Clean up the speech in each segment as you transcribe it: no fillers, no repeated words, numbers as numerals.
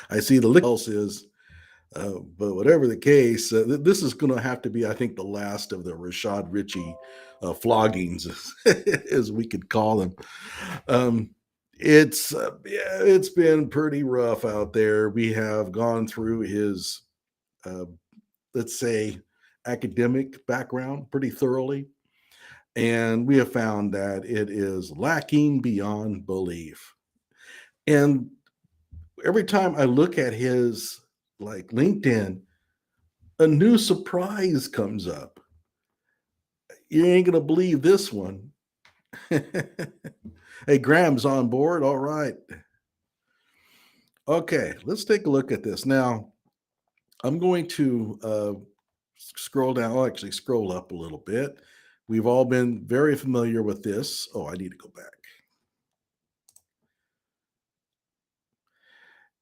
I see the else is, but whatever the case, this is going to have to be, I think, the last of the Rashad Richey floggings, as we could call them. Um, yeah, it's been pretty rough out there. We have gone through his, uh, let's say, academic background pretty thoroughly, and we have found that it is lacking beyond belief. And every time I look at his like LinkedIn, a new surprise comes up. You ain't gonna believe this one. Hey, Graham's on board. All right. Okay, let's take a look at this. Now, I'm going to scroll down. I'll actually scroll up a little bit. We've all been very familiar with this. Oh, I need to go back.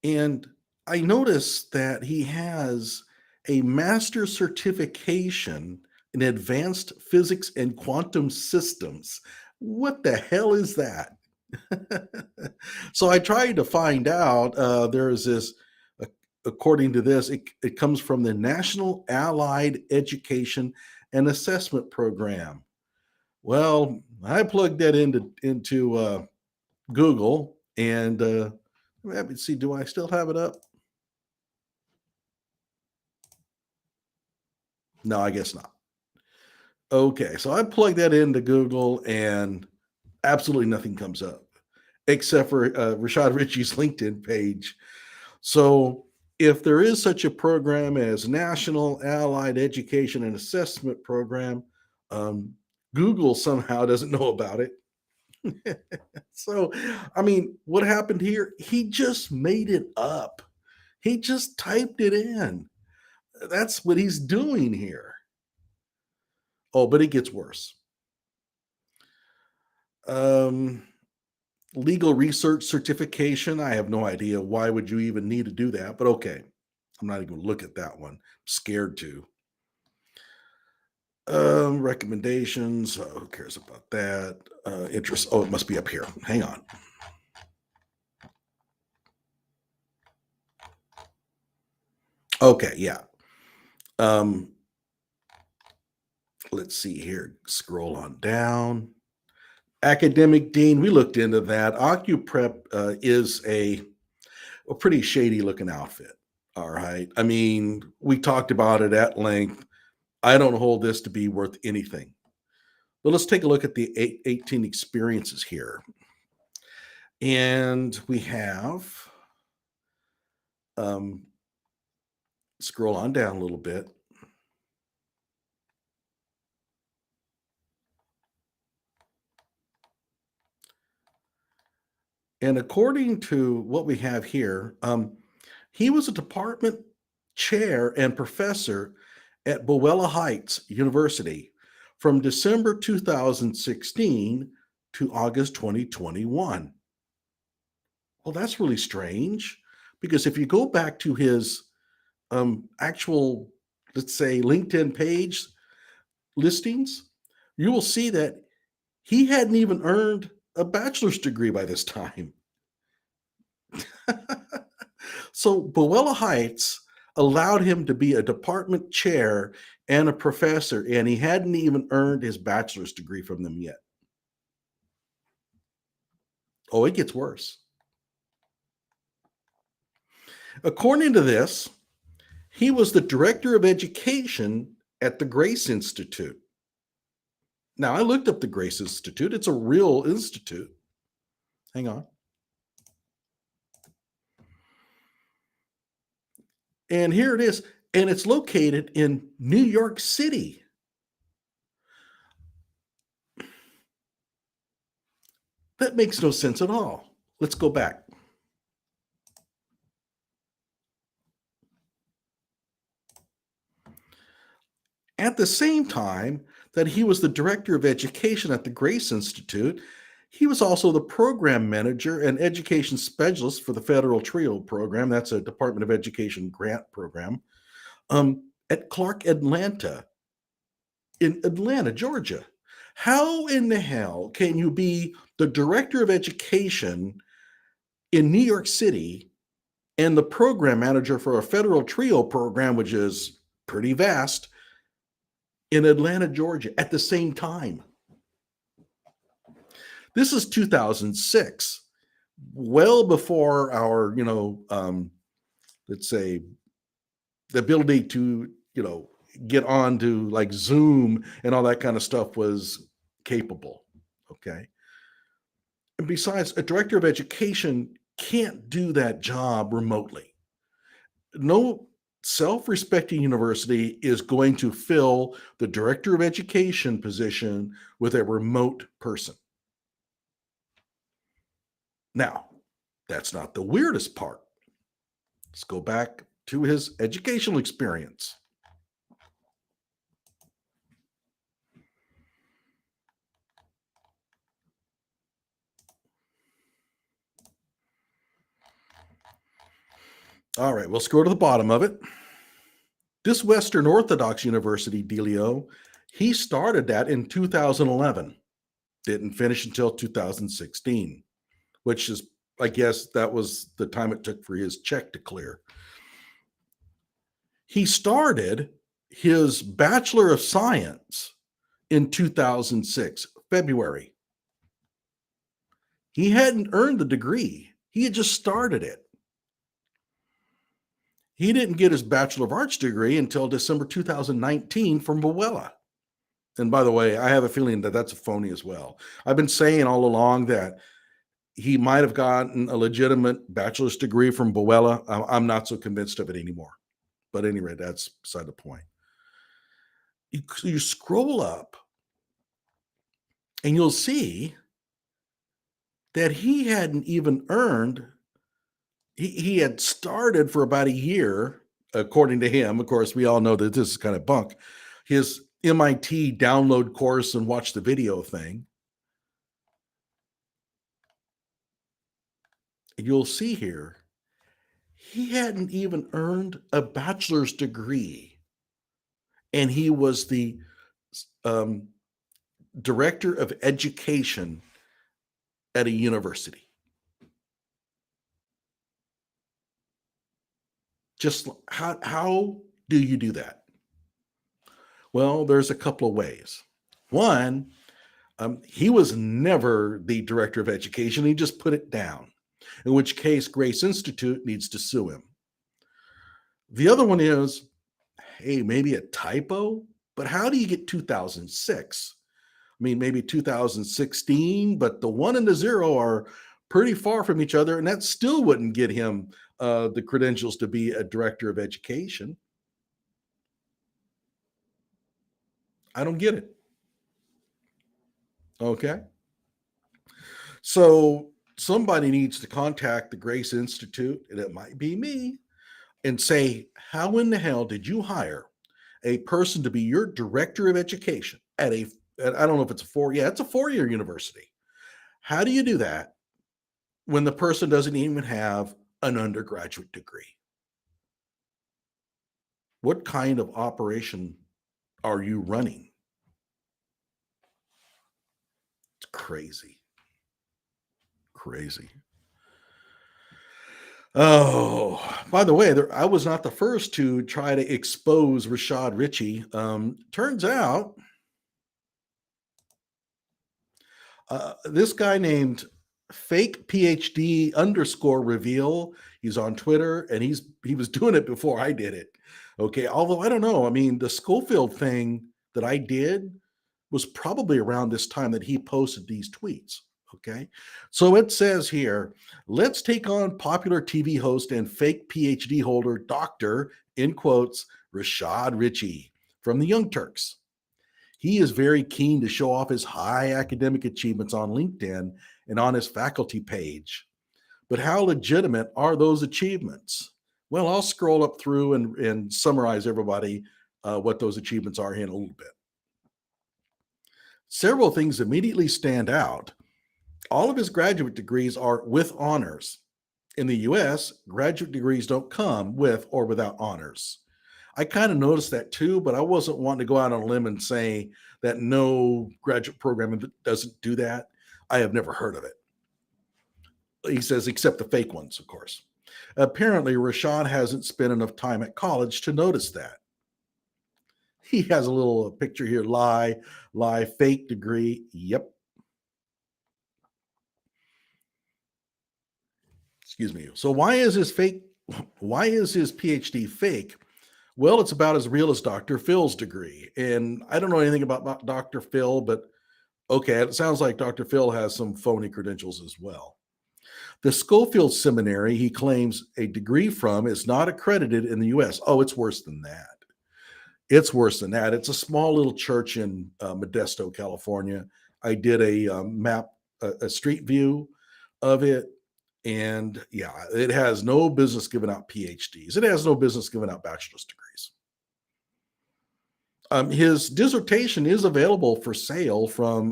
And I noticed that he has a master's certification in advanced physics and quantum systems. What the hell is that? So I tried to find out. There is this, uh, according to this, it comes from the National Allied Education and Assessment Program. Well, I plugged that into Google, and let me see. Do I still have it up? No, I guess not. Okay, so I plugged that into Google, and absolutely nothing comes up except for Rashad Richey's LinkedIn page. So, if there is such a program as National Allied Education and Assessment Program, um, Google somehow doesn't know about it. So, I mean, what happened here? He just made it up. He just typed it in. That's what he's doing here. Oh, but it gets worse. Um, Legal research certification. I have no idea why would you even need to do that, but okay. I'm not even going to look at that one. I'm scared to. Recommendations. Who cares about that? Interest. Oh, it must be up here. Hang on. Okay, yeah. Um, let's see here. Scroll on down. Academic dean. We looked into that. OcuPrep is a pretty shady looking outfit. All right. I mean, we talked about it at length. I don't hold this to be worth anything. But let's take a look at the 18 experiences here. And we have, um, scroll on down a little bit. And according to what we have here, he was a department chair and professor at Boella Heights University from December 2016 to August 2021. Well, that's really strange because if you go back to his actual, let's say, LinkedIn page listings, you will see that he hadn't even earned a bachelor's degree by this time. So Boella Heights allowed him to be a department chair and a professor, and he hadn't even earned his bachelor's degree from them yet. Oh, it gets worse. According to this, he was the director of education at the Grace Institute. Now, I looked up the Grace Institute. It's a real institute. Hang on. And here it is. And it's located in New York City. That makes no sense at all. Let's go back. At the same time that he was the director of education at the Grace Institute, he was also the program manager and education specialist for the Federal TRIO program. That's a Department of Education grant program at Clark Atlanta in Atlanta, Georgia. How in the hell can you be the director of education in New York City and the program manager for a federal TRIO program, which is pretty vast, in Atlanta, Georgia, at the same time. This is 2006, well before our, let's say, the ability to, get on to like Zoom and all that kind of stuff was capable. Okay. And besides, a director of education can't do that job remotely. No self respecting university is going to fill the director of education position with a remote person. Now, that's not the weirdest part. Let's go back to his educational experience. All right, let's go to the bottom of it. This Western Orthodox University dealio, he started that in 2011. Didn't finish until 2016, which is, I guess, that was the time it took for his check to clear. He started his Bachelor of Science in 2006, February. He hadn't earned the degree. He had just started it. He didn't get his Bachelor of Arts degree until December 2019 from Bowella. And by the way, I have a feeling that that's a phony as well. I've been saying all along that he might have gotten a legitimate bachelor's degree from Bowella. I'm not so convinced of it anymore. But anyway, that's beside the point. You scroll up and you'll see that he hadn't even earned, he had started for about a year, according to him. Of course, we all know that this is kind of bunk. His MIT download course and watch the video thing. You'll see here, he hadn't even earned a bachelor's degree. And he was the director of education at a university. Just how do you do that? Well, there's a couple of ways. One, he was never the director of education. He just put it down, in which case Grace Institute needs to sue him. The other one is, hey, maybe a typo, but how do you get 2006? I mean, maybe 2016, but the 1 and the 0 are pretty far from each other, and that still wouldn't get him the credentials to be a director of education. I don't get it. Okay. So somebody needs to contact the Grace Institute, and it might be me, and say, how in the hell did you hire a person to be your director of education at I don't know if it's it's a 4-year university. How do you do that when the person doesn't even have an undergraduate degree? What kind of operation are you running? It's crazy. Crazy. Oh, by the way, I was not the first to try to expose Rashad Richey. Turns out this guy named fake PhD underscore reveal, he's on Twitter, and he was doing it before I did it. Okay, although I don't know. I mean, the Schofield thing that I did was probably around this time that he posted these tweets. Okay, so it says here, let's take on popular TV host and fake PhD holder, Dr. in quotes, Rashad Richey from the Young Turks. He is very keen to show off his high academic achievements on LinkedIn and on his faculty page. But how legitimate are those achievements? Well, I'll scroll up through and summarize everybody what those achievements are here in a little bit. Several things immediately stand out. All of his graduate degrees are with honors. In the US, graduate degrees don't come with or without honors. I kind of noticed that too, but I wasn't wanting to go out on a limb and say that no graduate program doesn't do that. I have never heard of it. He says, except the fake ones, of course. Apparently, Rashad hasn't spent enough time at college to notice that. He has a little picture here, lie, fake degree. Yep. Excuse me. So why is his fake? Why is his PhD fake? Well, it's about as real as Dr. Phil's degree. And I don't know anything about Dr. Phil, but okay, it sounds like Dr. Phil has some phony credentials as well. The Schofield Seminary he claims a degree from is not accredited in the US. Oh, it's worse than that. It's worse than that. It's a small little church in Modesto, California. I did a map, a street view of it. And yeah, it has no business giving out PhDs. It has no business giving out bachelor's degrees. His dissertation is available for sale from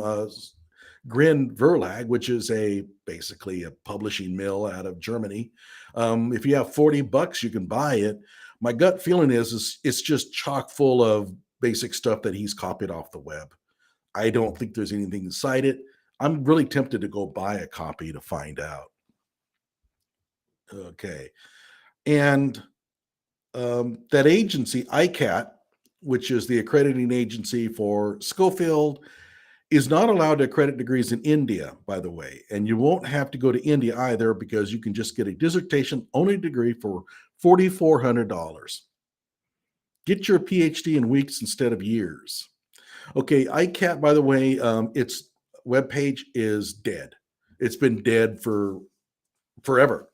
Grin Verlag, which is a basically a publishing mill out of Germany. If you have $40, you can buy it. My gut feeling is it's just chock full of basic stuff that he's copied off the web. I don't think there's anything inside it. I'm really tempted to go buy a copy to find out. Okay. And that agency, ICAT, which is the accrediting agency for Schofield, is not allowed to accredit degrees in India, by the way. And you won't have to go to India either because you can just get a dissertation only degree for $4,400. Get your PhD in weeks instead of years. Okay, ICAT, by the way, its webpage is dead. It's been dead for forever.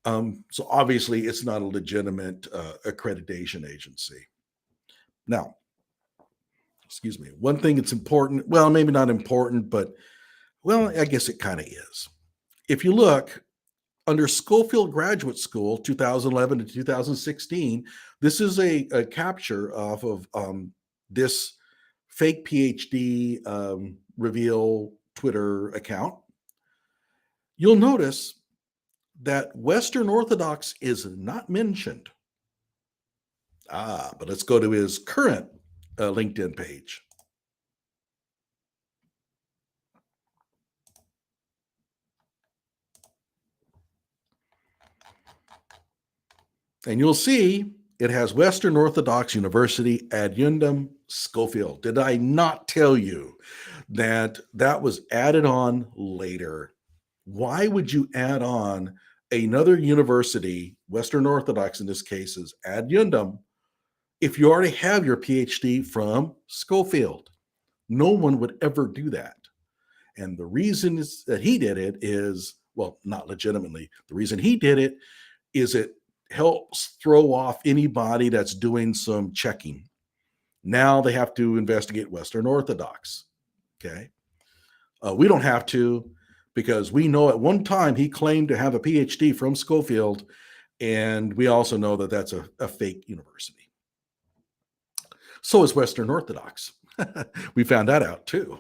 So obviously, it's not a legitimate accreditation agency. Now, excuse me, one thing that's important, well, maybe not important, but well, I guess it kind of is. If you look under Schofield Graduate School 2011 to 2016, this is a capture off of this fake PhD reveal Twitter account. You'll notice that Western Orthodox is not mentioned. But let's go to his current LinkedIn page. And you'll see it has Western Orthodox University Adjuntum Schofield. Did I not tell you that that was added on later? Why would you add on another university, Western Orthodox in this case is Adjuntum, if you already have your PhD from Schofield? No one would ever do that. And the reason that he did it is, well, not legitimately. The reason he did it is it helps throw off anybody that's doing some checking. Now they have to investigate Western Orthodox. Okay. We don't have to because we know at one time he claimed to have a PhD from Schofield. And we also know that that's a fake university. So is Western Orthodox. We found that out too.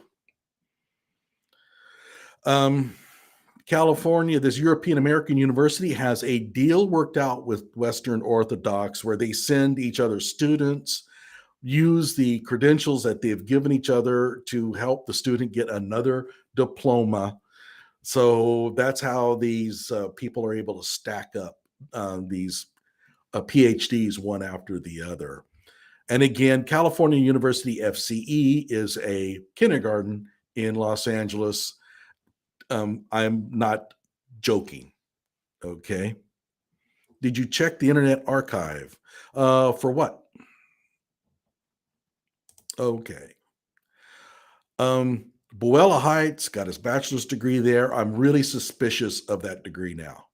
California, this European American university has a deal worked out with Western Orthodox where they send each other students, use the credentials that they've given each other to help the student get another diploma. So that's how these people are able to stack up these PhDs one after the other. And again, California University FCE is a kindergarten in Los Angeles. I'm not joking. Okay. Did you check the Internet Archive? For what? Okay. Boella Heights got his bachelor's degree there. I'm really suspicious of that degree now.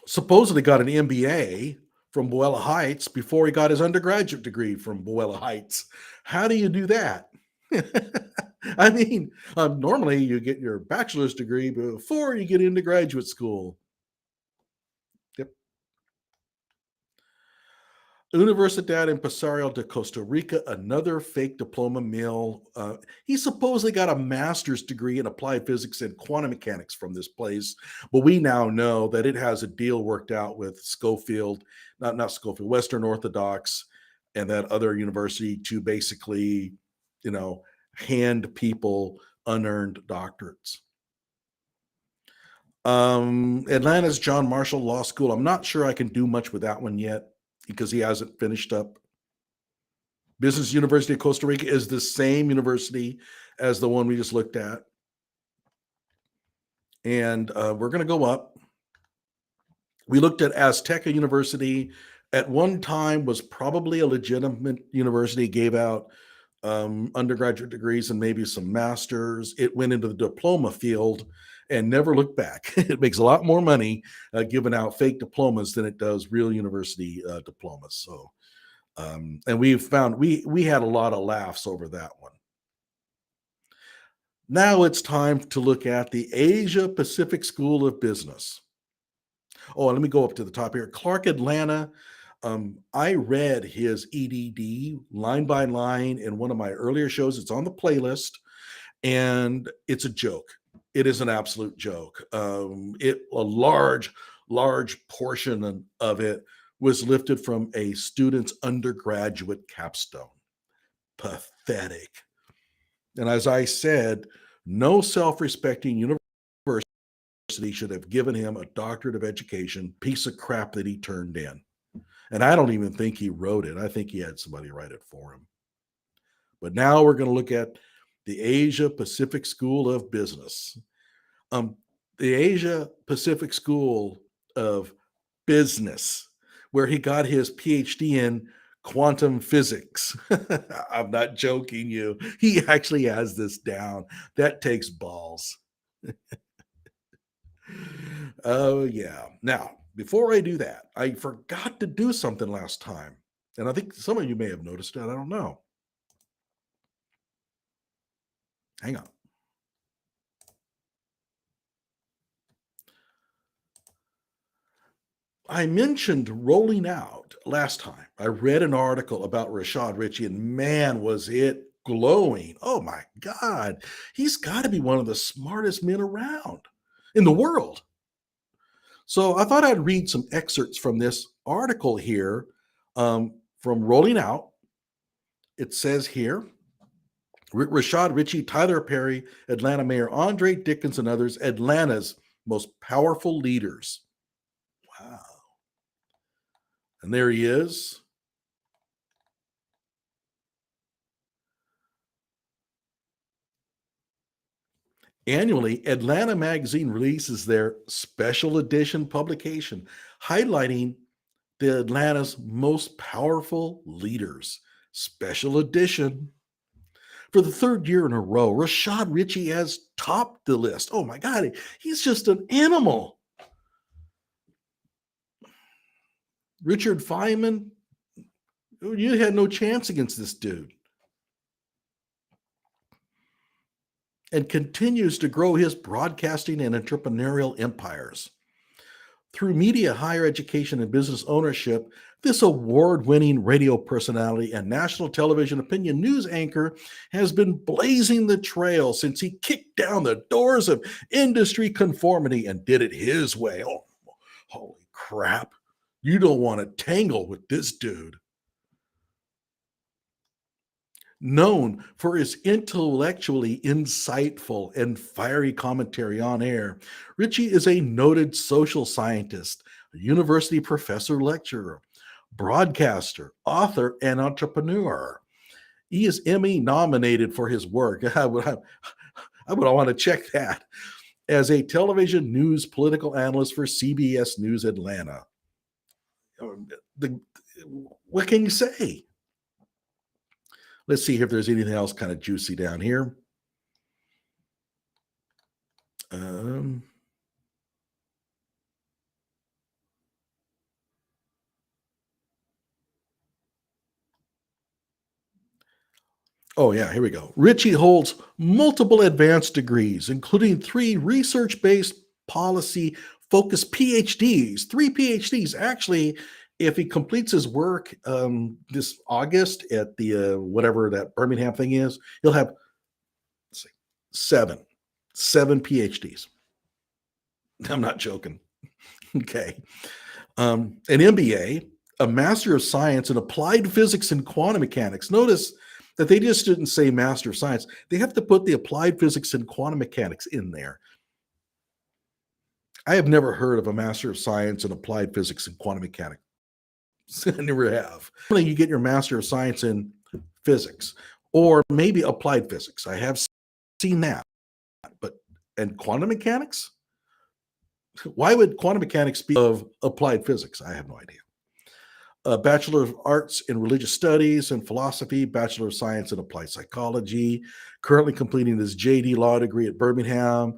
Supposedly got an MBA from Boella Heights before he got his undergraduate degree from Boella Heights. How do you do that? I mean, normally you get your bachelor's degree before you get into graduate school. Yep. Universidad Empresarial de Costa Rica, another fake diploma mill. He supposedly got a master's degree in applied physics and quantum mechanics from this place, but we now know that it has a deal worked out with Schofield, not Schofield, Western Orthodox, and that other university to basically, hand people unearned doctorates. Atlanta's John Marshall Law School. I'm not sure I can do much with that one yet because he hasn't finished up. Business University of Costa Rica is the same university as the one we just looked at. And we're going to go up. We looked at Azteca University. At one time was probably a legitimate university, gave out undergraduate degrees and maybe some masters. It went into the diploma field and never looked back. It makes a lot more money giving out fake diplomas than it does real university diplomas. So, and we found we had a lot of laughs over that one. Now it's time to look at the Asia Pacific School of Business. Oh, and let me go up to the top here. Clark Atlanta. I read his EDD line by line in one of my earlier shows. It's on the playlist, and it's a joke. It is an absolute joke. A large portion of it was lifted from a student's undergraduate capstone. Pathetic. And as I said, no self-respecting university should have given him a doctorate of education, piece of crap that he turned in. And I don't even think he wrote it. I think he had somebody write it for him. But now we're going to look at the Asia Pacific School of Business. The Asia Pacific School of Business, where he got his PhD in quantum physics. I'm not joking you. He actually has this down. That takes balls. Oh, yeah. Now, before I do that, I forgot to do something last time. And I think some of you may have noticed it. I don't know. Hang on. I mentioned rolling out last time. I read an article about Rashad Richey, and man, was it glowing. Oh my God. He's got to be one of the smartest men around in the world. So I thought I'd read some excerpts from this article here from Rolling Out. It says here, Rashad Richey, Tyler Perry, Atlanta Mayor Andre Dickens, and others, Atlanta's most powerful leaders. Wow. And there he is. Annually, Atlanta Magazine releases their special edition publication highlighting the Atlanta's most powerful leaders. Special edition. For the third year in a row, Rashad Richey has topped the list. Oh my God, he's just an animal. Richard Feynman, you had no chance against this dude. And continues to grow his broadcasting and entrepreneurial empires. Through media, higher education, and business ownership, this award-winning radio personality and national television opinion news anchor has been blazing the trail since he kicked down the doors of industry conformity and did it his way. Oh, holy crap. You don't want to tangle with this dude. Known for his intellectually insightful and fiery commentary on air, Richey is a noted social scientist, a university professor lecturer, broadcaster, author, and entrepreneur. He is Emmy nominated for his work. I would want to check that. As a television news political analyst for CBS News Atlanta. What can you say? Let's see if there's anything else kind of juicy down here. Oh, yeah, here we go. Richey holds multiple advanced degrees, including 3 research-based policy-focused PhDs. 3 PhDs. Actually, if he completes his work this August at the whatever that Birmingham thing is, he'll have 7 PhDs. I'm not joking. Okay. An MBA, a Master of Science in Applied Physics and Quantum Mechanics. Notice that they just didn't say Master of Science. They have to put the Applied Physics and Quantum Mechanics in there. I have never heard of a Master of Science in Applied Physics and Quantum Mechanics. I never have. You get your Master of Science in Physics or maybe Applied Physics. I have seen that. But and quantum mechanics? Why would quantum mechanics be of applied physics? I have no idea. A Bachelor of Arts in Religious Studies and Philosophy, Bachelor of Science in Applied Psychology, currently completing his JD Law degree at Birmingham.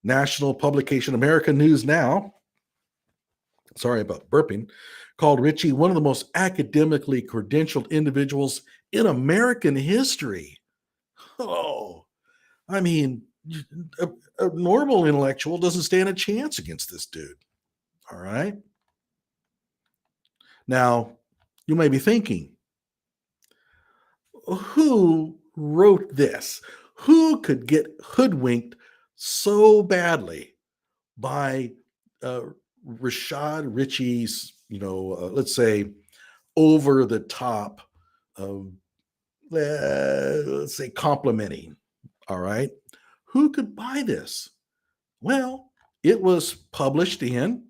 National publication American News Now, sorry about burping, called Richey one of the most academically credentialed individuals in American history. Oh, I mean, a normal intellectual doesn't stand a chance against this dude. All right. Now, you may be thinking, who wrote this? Who could get hoodwinked so badly by uh, Richey's, let's say, over the top, let's say, complimenting? All right. Who could buy this? Well, it was published in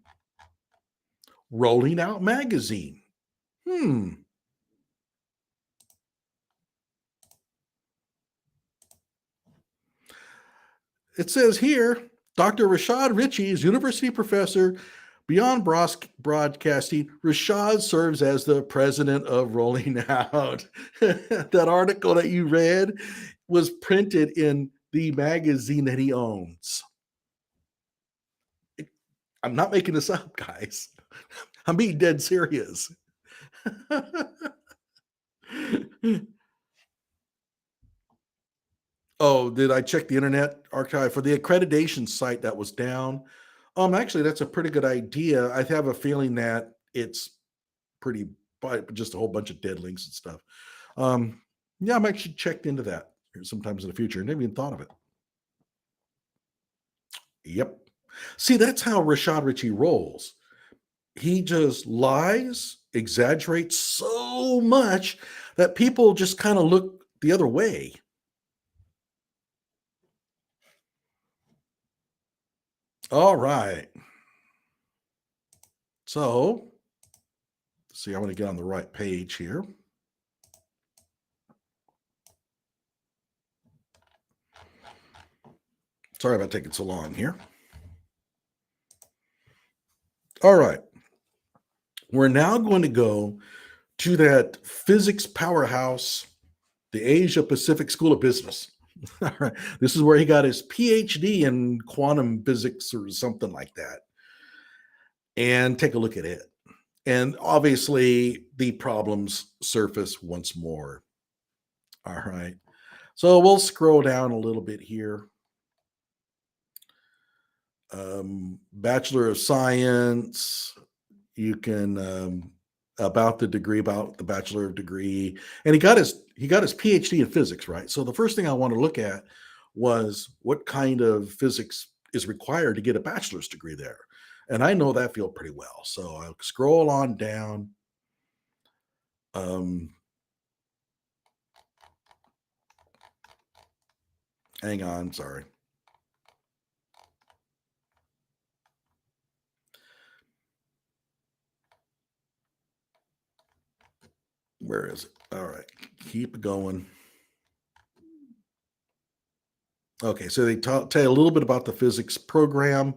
Rolling Out magazine. It says here, Dr. Rashad Richey is university professor. Beyond broadcasting, Rashad serves as the president of Rolling Out. That article that you read was printed in the magazine that he owns. I'm not making this up, guys. I'm being dead serious. Oh, did I check the Internet Archive for the accreditation site that was down? Actually, that's a pretty good idea. I have a feeling that it's pretty, just a whole bunch of dead links and stuff. Yeah, I'm actually checked into that sometimes in the future. Never even thought of it. Yep. See, that's how Rashad Richey rolls. He just lies, exaggerates so much that people just kind of look the other way. All right. So, see, I want to get on the right page here. Sorry about taking so long here. All right. We're now going to go to that physics powerhouse, the Asia Pacific School of Business. All right. This is where he got his PhD in quantum physics or something like that. And take a look at it. And obviously, the problems surface once more. All right. So we'll scroll down a little bit here. Bachelor of Science. You can about the degree, about the bachelor of degree, and he got his PhD in physics, right? So the first thing I want to look at was what kind of physics is required to get a bachelor's degree there, and I know that field pretty well. So I'll scroll on down. Hang on, sorry. Where is it? All right, keep going. Okay, so they tell you a little bit about the physics program.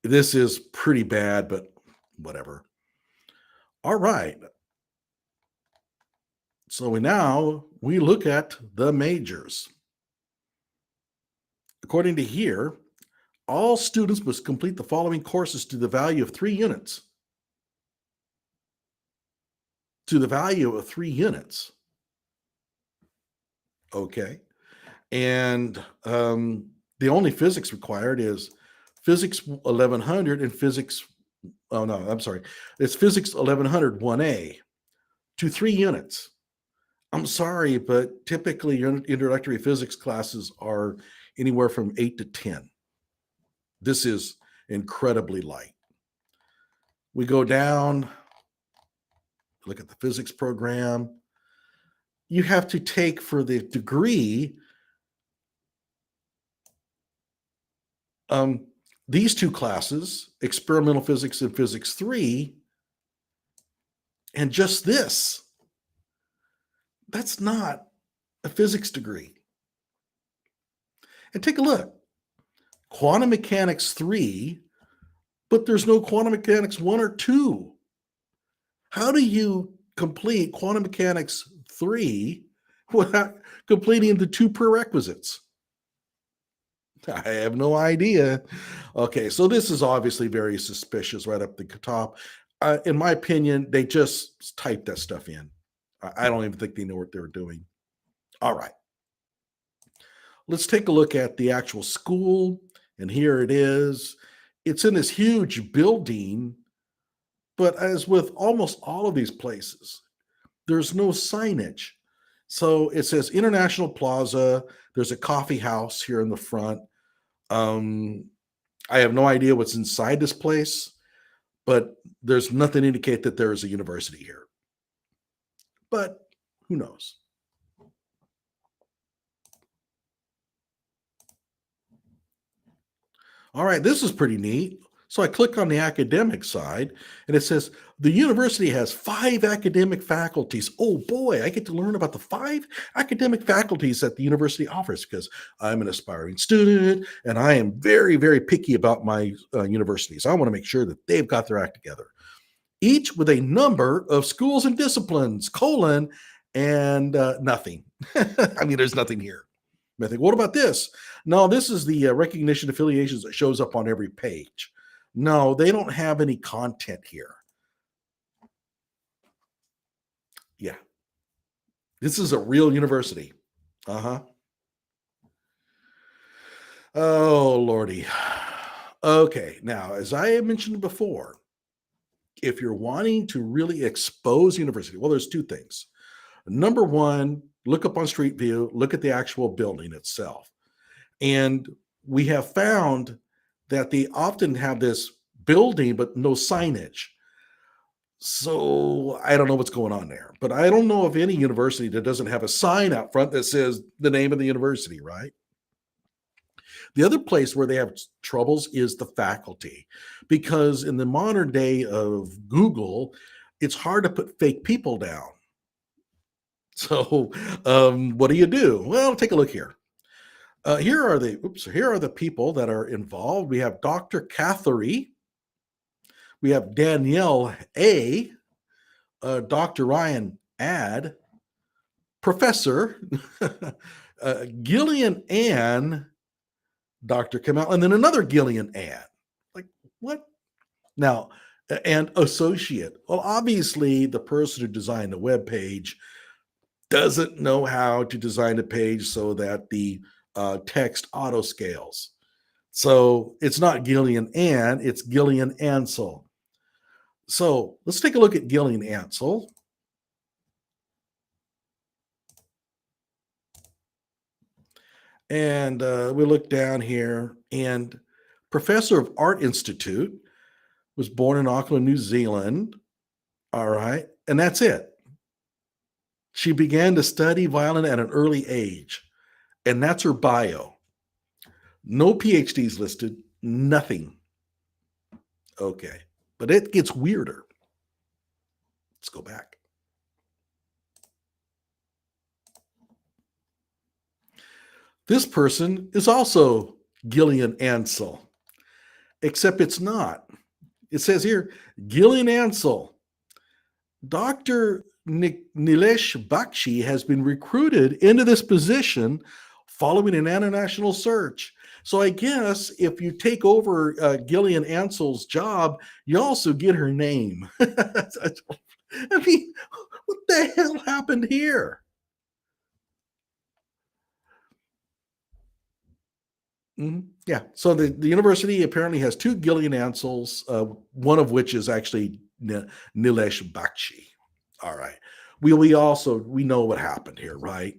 This is pretty bad, but whatever. All right. So we look at the majors. According to here, all students must complete the following courses to the value of 3 units. To the value of 3 units. Okay. And the only physics required is physics 1100 and physics. Oh, no, I'm sorry. It's physics 1100 1A to 3 units. I'm sorry, but typically your introductory physics classes are anywhere from 8 to 10. This is incredibly light. We go down, look at the physics program. You have to take for the degree Um, these two classes, experimental physics and physics 3, and just this, that's not a physics degree. And take a look, quantum mechanics 3, but there's no quantum mechanics 1 or 2. How do you complete quantum mechanics 3 without completing the 2 prerequisites? I have no idea. Okay, so this is obviously very suspicious right up the top. In my opinion, they just typed that stuff in. I don't even think they know what they're doing. All right, let's take a look at the actual school. And here it is. It's in this huge building, but as with almost all of these places, there's no signage. So it says International Plaza. There's a coffee house here in the front. Um, I have no idea what's inside this place, but there's nothing to indicate that there is a university here. But who knows? All right, this is pretty neat. So I click on the academic side and it says the university has 5 academic faculties. Oh boy, I get to learn about the 5 academic faculties that the university offers because I'm an aspiring student and I am very, very picky about my universities. I want to make sure that they've got their act together. Each with a number of schools and disciplines, colon, and nothing. I mean, there's nothing here. I think, what about this? No, this is the recognition affiliations that shows up on every page. No, they don't have any content here. Yeah, this is a real university. Uh-huh. Oh, Lordy. Okay, now, as I had mentioned before, if you're wanting to really expose university, well, there's 2 things. Number 1, look up on Street View, look at the actual building itself. And we have found that they often have this building, but no signage. So I don't know what's going on there, but I don't know of any university that doesn't have a sign out front that says the name of the university, right? The other place where they have troubles is the faculty, because in the modern day of Google, it's hard to put fake people down. So, what do you do? Well, take a look here. Here are the people that are involved. We have Dr. Catherine, we have Danielle A, Dr. Ryan Ad, Professor Gillian Ann, Dr. Kamal, and then another Gillian Ann. Like what? Now, and associate. Well, obviously, the person who designed the web page doesn't know how to design a page so that the text auto scales. So it's not Gillian Ann, it's Gillian Ansel. So let's take a look at Gillian Ansel. And we look down here, and professor of Art Institute, was born in Auckland, New Zealand. All right. And that's it. She began to study violin at an early age, and that's her bio. No PhDs listed, nothing. Okay. But it gets weirder. Let's go back. This person is also Gillian Ansel, except it's not. It says here, Gillian Ansel, Dr. Nilesh Bakshi has been recruited into this position following an international search. So I guess if you take over Gillian Ansel's job, you also get her name. I mean, what the hell happened here? Yeah. So the university apparently has 2 Gillian Ansels, one of which is actually Nilesh Bakshi. All right. We know what happened here, right?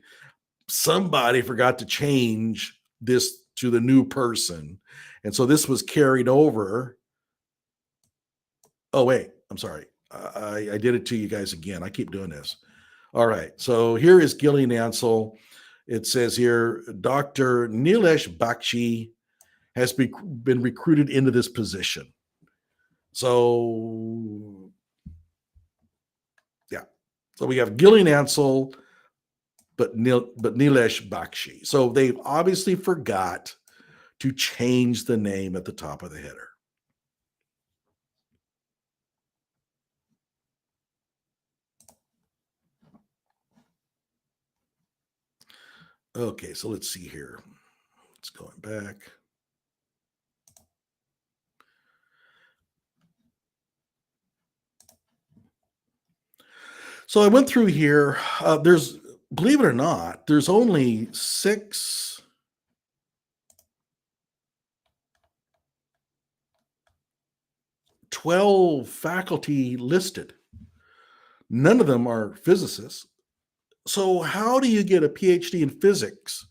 Somebody forgot to change this to the new person. And so this was carried over. Oh, wait, I'm sorry. I did it to you guys again. I keep doing this. All right. So here is Gillian Ansel. It says here, Dr. Nilesh Bakshi has been recruited into this position. So, yeah. So we have Gillian Ansell, but Nilesh Bakshi. So they obviously forgot to change the name at the top of the header. Okay, so let's see here. It's going back. So I went through here. There's, believe it or not, there's only 12 faculty listed. None of them are physicists. So how do you get a PhD in physics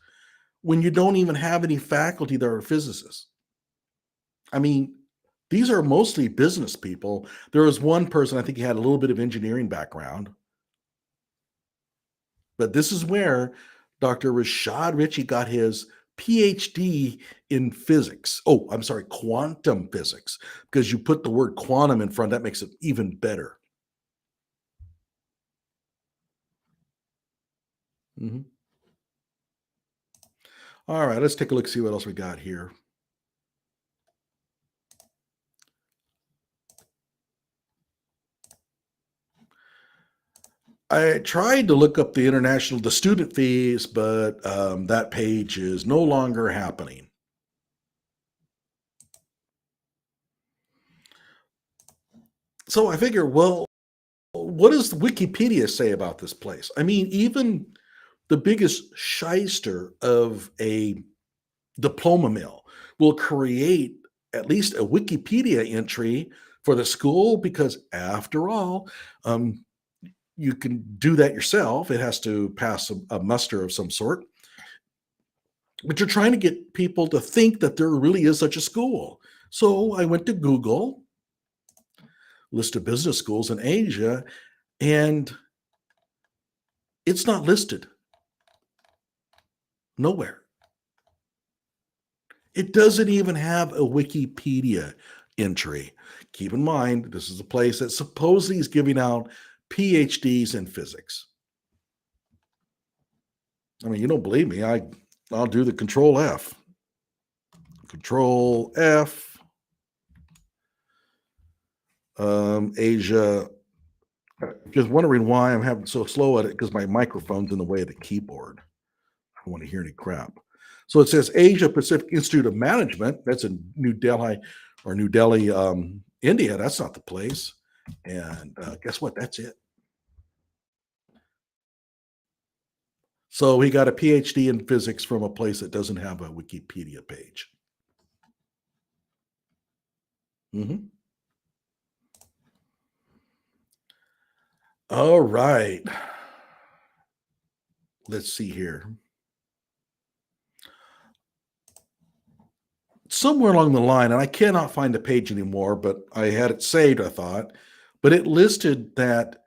when you don't even have any faculty that are physicists? I mean, these are mostly business people. There was one person, I think he had a little bit of engineering background. But this is where Dr. Rashad Richey got his PhD in physics. Oh, I'm sorry, quantum physics, because you put the word quantum in front, that makes it even better. Mhm. All right, let's take a look, see what else we got here. I tried to look up the student fees, but that page is no longer happening. So I figure, well, what does Wikipedia say about this place? I mean, even the biggest shyster of a diploma mill will create at least a Wikipedia entry for the school because, after all, um, you can do that yourself. It has to pass a muster of some sort. But you're trying to get people to think that there really is such a school. So I went to Google, list of business schools in Asia, and it's not listed nowhere. It doesn't even have a Wikipedia entry. Keep in mind, this is a place that supposedly is giving out PhDs in physics. I mean, you don't believe me? I'll do the Control F. Control F. Asia. Just wondering why I'm having so slow at it because my microphone's in the way of the keyboard. I don't want to hear any crap. So it says Asia Pacific Institute of Management. That's in New Delhi, India. That's not the place. And guess what? That's it. So he got a PhD in physics from a place that doesn't have a Wikipedia page. Mhm. All right. Let's see here. Somewhere along the line, and I cannot find the page anymore, but I had it saved, I thought, but it listed that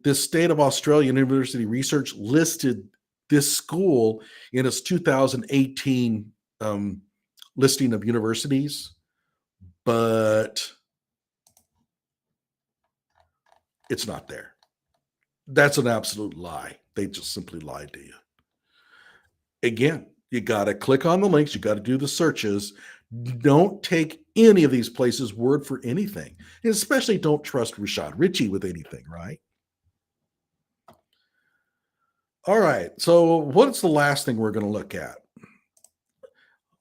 this state of Australia University Research listed this school in its 2018 listing of universities, but it's not there. That's an absolute lie. They just simply lied to you. Again, you got to click on the links, you got to do the searches. Don't take any of these places word for anything, and especially don't trust Rashad Richey with anything, right? All right. So, what's the last thing we're going to look at?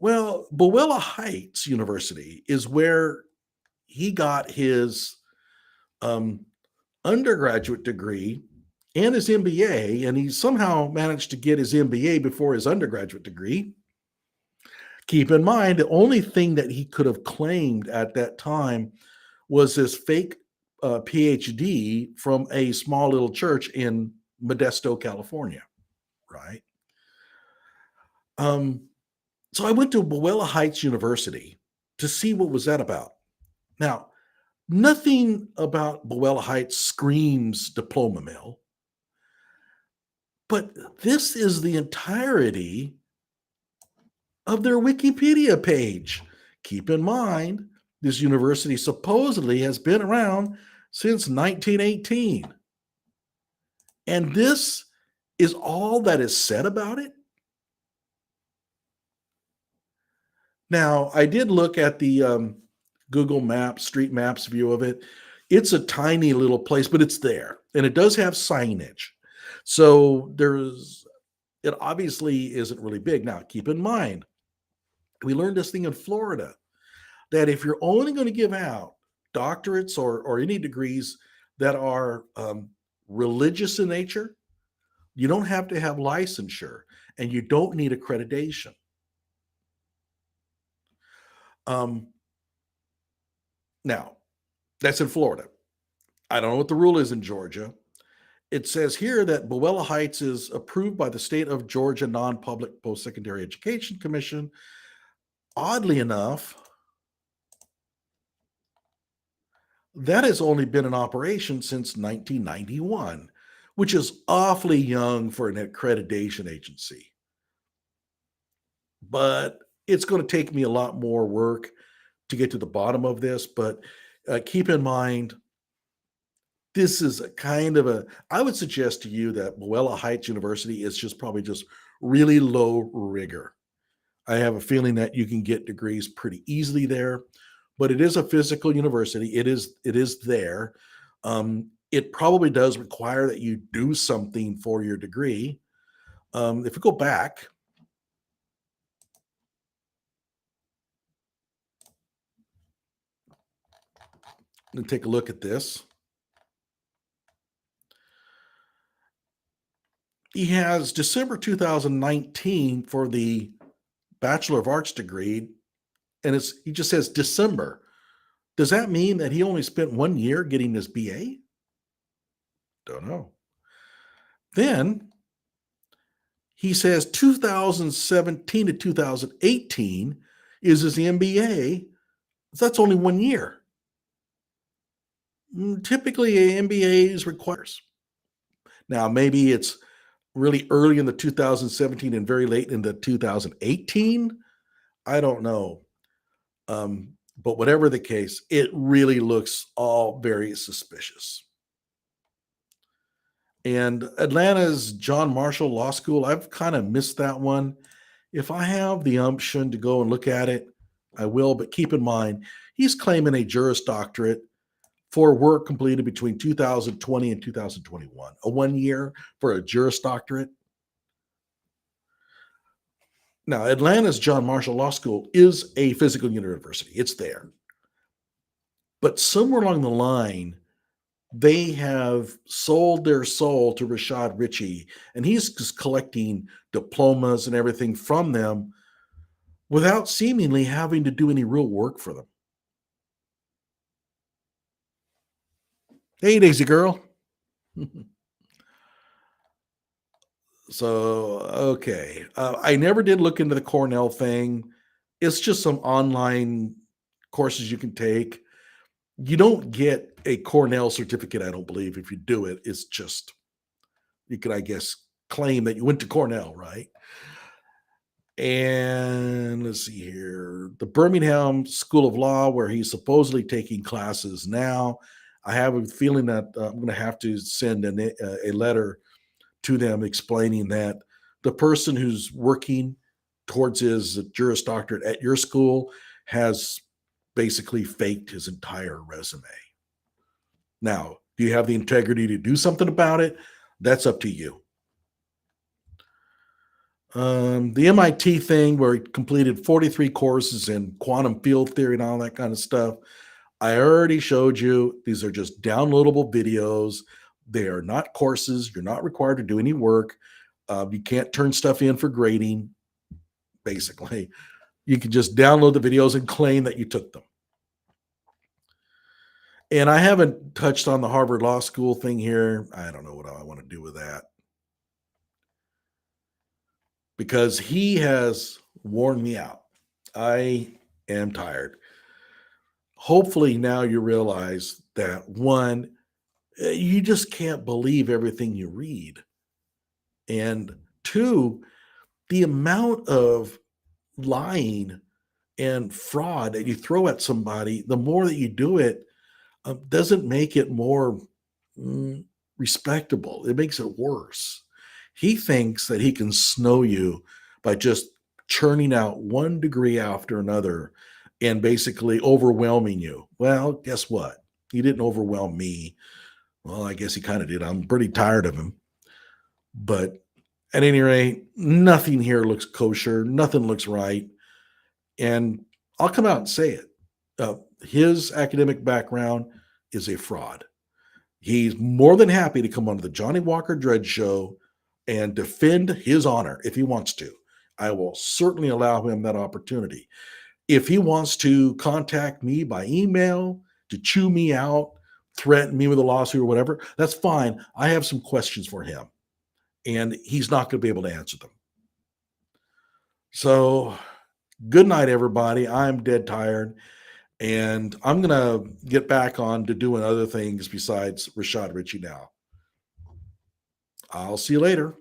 Well, Buwella Heights University is where he got his um, undergraduate degree and his MBA, and he somehow managed to get his MBA before his undergraduate degree. Keep in mind, the only thing that he could have claimed at that time was this fake PhD from a small little church in Modesto, California, right? Um, so I went to Buwella Heights University to see what was that about. Now, nothing about Buwella Heights screams diploma mill, but this is the entirety of their Wikipedia page. Keep in mind, this university supposedly has been around since 1918. And this is all that is said about it. Now, I did look at the Google Maps, Street Maps view of it. It's a tiny little place, but it's there. And it does have signage. So it obviously isn't really big. Now, keep in mind, we learned this thing in Florida that if you're only going to give out doctorates or any degrees that are religious in nature, you don't have to have licensure and you don't need accreditation. Now, that's in Florida. I don't know what the rule is in Georgia. It says here that Boella Heights is approved by the state of Georgia Non-Public Post-Secondary Education Commission. Oddly enough, that has only been in operation since 1991, which is awfully young for an accreditation agency. But it's going to take me a lot more work to get to the bottom of this. But keep in mind, this is a kind of I would suggest to you that Boella Heights University is probably just really low rigor. I have a feeling that you can get degrees pretty easily there, but it is a physical university. It is there. It probably does require that you do something for your degree. If we go back and take a look at this, he has December 2019 for the Bachelor of Arts degree, and he just says December. Does that mean that he only spent 1 year getting his BA? Don't know. Then he says 2017 to 2018 is his MBA. That's only 1 year. Typically, an MBA requires. Now, maybe it's really early in the 2017 and very late in the 2018. I don't know. But whatever the case, it really looks all very suspicious. And Atlanta's John Marshall Law School, I've kind of missed that one. If I have the umption to go and look at it, I will. But keep in mind, he's claiming a Juris Doctorate for work completed between 2020 and 2021, a 1 year for a Juris Doctorate. Now, Atlanta's John Marshall Law School is a physical university. It's there. But somewhere along the line, they have sold their soul to Rashad Richey, and he's just collecting diplomas and everything from them without seemingly having to do any real work for them. Hey, Daisy girl. So, okay. I never did look into the Cornell thing. It's just some online courses you can take. You don't get a Cornell certificate, I don't believe, if you do it. It's just, you could, I guess, claim that you went to Cornell, right? And let's see here. The Birmingham School of Law, where he's supposedly taking classes now. I have a feeling that I'm going to have to send a letter to them explaining that the person who's working towards his Juris Doctorate at your school has basically faked his entire resume. Now, do you have the integrity to do something about it? That's up to you. The MIT thing where he completed 43 courses in quantum field theory and all that kind of stuff. I already showed you. These are just downloadable videos. They are not courses. You're not required to do any work. You can't turn stuff in for grading, basically. You can just download the videos and claim that you took them. And I haven't touched on the Harvard Law School thing here. I don't know what I want to do with that, because he has worn me out. I am tired. Hopefully now you realize that, one, you just can't believe everything you read. And two, the amount of lying and fraud that you throw at somebody, the more that you do it, doesn't make it more mm, respectable. It makes it worse. He thinks that he can snow you by just churning out one degree after another and basically overwhelming you. Well, guess what? He didn't overwhelm me. Well, I guess he kind of did. I'm pretty tired of him. But at any rate, nothing here looks kosher. Nothing looks right. And I'll come out and say it. His academic background is a fraud. He's more than happy to come on to the Johnny Walker Dredge Show and defend his honor if he wants to. I will certainly allow him that opportunity. If he wants to contact me by email to chew me out, threaten me with a lawsuit or whatever, that's fine. I have some questions for him, and he's not going to be able to answer them. So, good night, everybody. I'm dead tired, and I'm going to get back on to doing other things besides Rashad Richey now. I'll see you later.